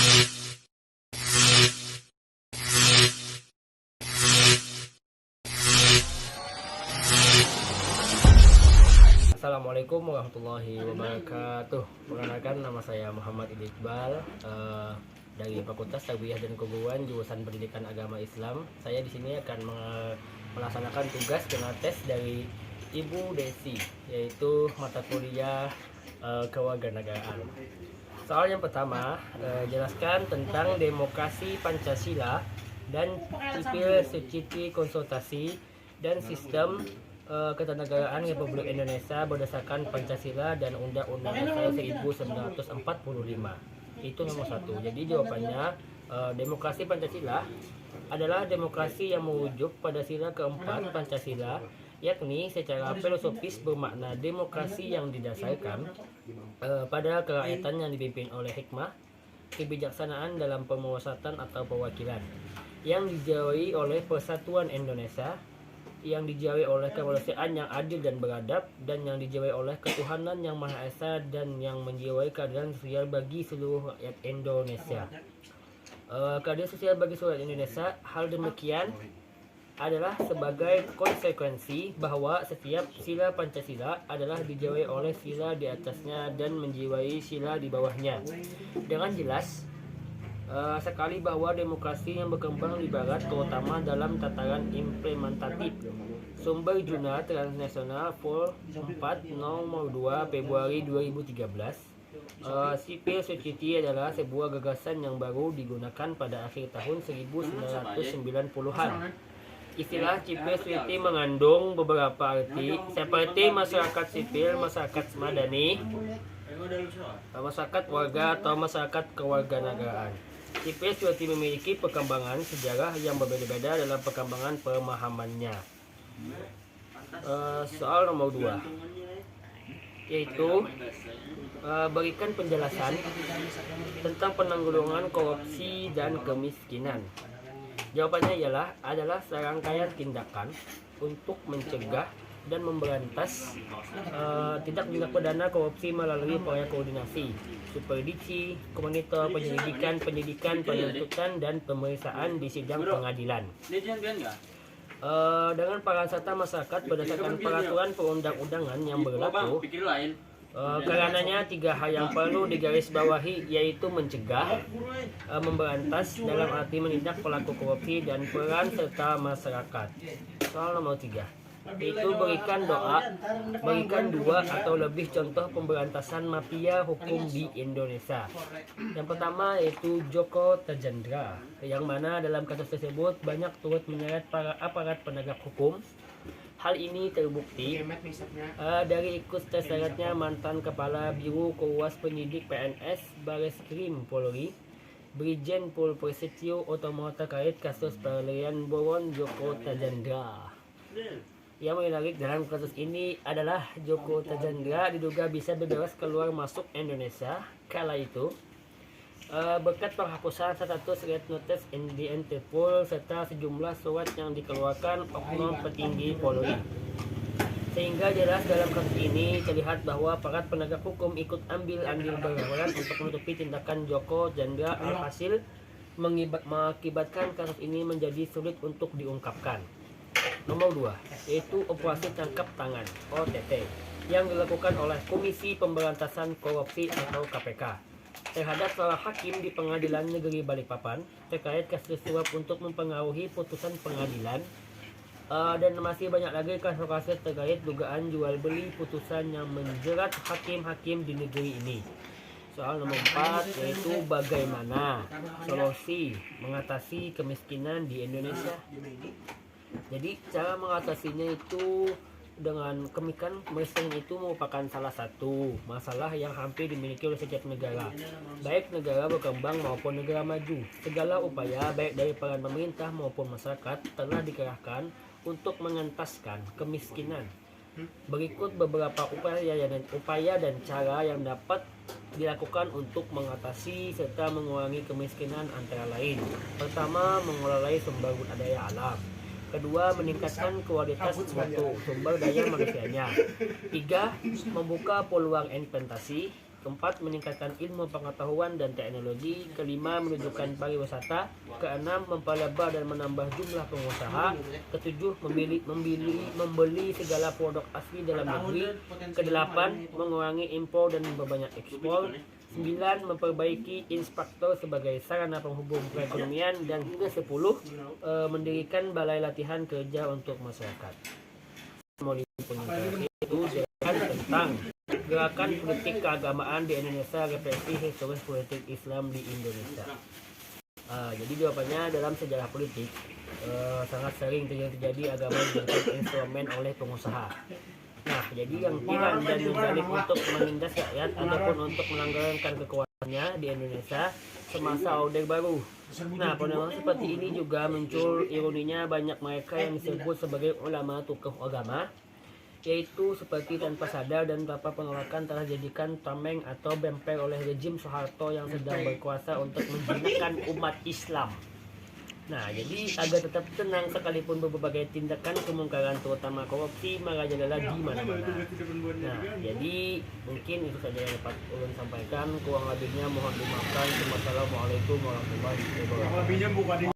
Assalamualaikum warahmatullahi wabarakatuh. Perkenalkan, nama saya Muhammad Iqbal dari Fakultas Tarbiyah dan Keguruan jurusan Pendidikan Agama Islam. Saya di sini akan melaksanakan tugas dengan tes dari Ibu Desi, yaitu mata kuliah kewarganegaraan. Soal yang pertama, jelaskan tentang demokrasi Pancasila dan sipil society konsultasi dan sistem ketenagaraan Republik Indonesia berdasarkan Pancasila dan Undang-Undang Dasar 1945. Itu nomor satu. Jadi jawabannya, demokrasi Pancasila adalah demokrasi yang merujuk pada sila keempat Pancasila, yakni secara filosofis bermakna demokrasi yang didasarkan pada kerakyatan yang dipimpin oleh hikmah, kebijaksanaan dalam pemusatan atau perwakilan, yang dijauhi oleh persatuan Indonesia, yang dijauhi oleh kemanusiaan yang adil dan beradab, dan yang dijauhi oleh ketuhanan yang Maha Esa, dan yang menjiwai keadilan sosial bagi seluruh rakyat Indonesia. Keadilan sosial bagi seluruh rakyat Indonesia, hal demikian adalah sebagai konsekuensi bahwa setiap sila Pancasila adalah dijauhi oleh sila di atasnya dan menjiwai sila di bawahnya. Dengan jelas sekali bahwa demokrasi yang berkembang di Barat, terutama dalam tataran implementatif. Sumber Jurnal Transnational Vol 4 nomor 2 Februari 2013. Civil society adalah sebuah gagasan yang baru digunakan pada akhir tahun 1990-an. Istilah civil society mengandung beberapa arti seperti masyarakat sipil, masyarakat madani, masyarakat warga atau masyarakat kewarganegaraan. Civil society memiliki perkembangan sejarah yang berbeda-beda dalam perkembangan pemahamannya. Soal nomor 2, yaitu berikan penjelasan tentang penanggulangan korupsi dan kemiskinan. Jawabannya adalah serangkaian tindakan untuk mencegah dan memberantas tindak pidana korupsi melalui proyek koordinasi, superdiksi, komite penyidikan, penuntutan, dan pemeriksaan di sidang pengadilan. Dengan peran serta masyarakat berdasarkan peraturan perundang-undangan yang berlaku. Karenanya 3 hal yang perlu digarisbawahi, yaitu mencegah, memberantas dalam arti menindak pelaku korupsi, dan peran serta masyarakat. Soal nomor 3, yaitu berikan 2 atau lebih contoh pemberantasan mafia hukum di Indonesia. Yang pertama yaitu Joko Tjandra, yang mana dalam kasus tersebut banyak turut menyeret para aparat penegak hukum. Hal ini terbukti dari ikut terseretnya mantan Kepala Biro Kuwas Penyidik PNS Bareskrim Polri, Brigjen Pol Prasetyo Utomo, terkait kasus pelarian buron Joko Tjandra. Yang menarik dalam kasus ini adalah Joko Tjandra diduga bisa bebas keluar masuk Indonesia kala itu berkat penghapusan status red notice di Interpol serta sejumlah surat yang dikeluarkan oknum petinggi Polri. Sehingga jelas dalam kasus ini terlihat bahwa aparat penegak hukum ikut ambil berperan untuk menutupi tindakan Joko Tjandra, alhasil mengakibatkan kasus ini menjadi sulit untuk diungkapkan. Nomor 2, yaitu operasi tangkap tangan (OTT) yang dilakukan oleh Komisi Pemberantasan Korupsi atau KPK terhadap seorang hakim di Pengadilan Negeri Balikpapan terkait kasus suap untuk mempengaruhi putusan pengadilan, dan masih banyak lagi kasus-kasus terkait dugaan jual beli putusan yang menjerat hakim-hakim di negeri ini. Soal nomor 4, yaitu bagaimana solusi mengatasi kemiskinan di Indonesia. Jadi cara mengatasinya itu dengan kemiskinan itu merupakan salah satu masalah yang hampir dimiliki oleh setiap negara, baik negara berkembang maupun negara maju. Segala upaya baik dari peran pemerintah maupun masyarakat telah dikerahkan untuk mengentaskan kemiskinan. Berikut beberapa upaya dan cara yang dapat dilakukan untuk mengatasi serta mengurangi kemiskinan, antara lain: pertama, mengelola sumber daya alam. Kedua, meningkatkan kualitas sumber daya manusianya. 3, membuka peluang investasi. Keempat, meningkatkan ilmu pengetahuan dan teknologi. Kelima, menunjukkan pariwisata. Keenam, mempelebar dan menambah jumlah pengusaha. Ketujuh, membeli segala produk asli dalam negeri. Kedelapan, mengurangi impor dan memperbanyak ekspor. 9, memperbaiki inspektor sebagai sarana penghubung perekonomian. Dan hingga 10, mendirikan balai latihan kerja untuk masyarakat. Mau itu tentang gerakan politik keagamaan di Indonesia, represi historis politik Islam di Indonesia. Jadi jawabannya, dalam sejarah politik sangat sering terjadi agama dijadikan instrumen oleh pengusaha. Nah, jadi yang tiran dan menjalin untuk menindas rakyat ataupun untuk melanggarkan kekuasaannya di Indonesia semasa Orde Baru. Nah, pada seperti ini juga muncul ironinya banyak mereka yang disebut sebagai ulama tokoh agama, yaitu seperti tanpa sadar dan tanpa penolakan telah dijadikan tameng atau bemper oleh rejim Soeharto yang sedang berkuasa untuk menjinakkan umat Islam. Nah, jadi agar tetap tenang sekalipun berbagai tindakan kemungkaran terutama korupsi merajalela di mana-mana. Nah, jadi mungkin itu saja yang dapat ulun sampaikan. Kurang lebihnya mohon dimaafkan. Wassalamualaikum warahmatullahi wabarakatuh.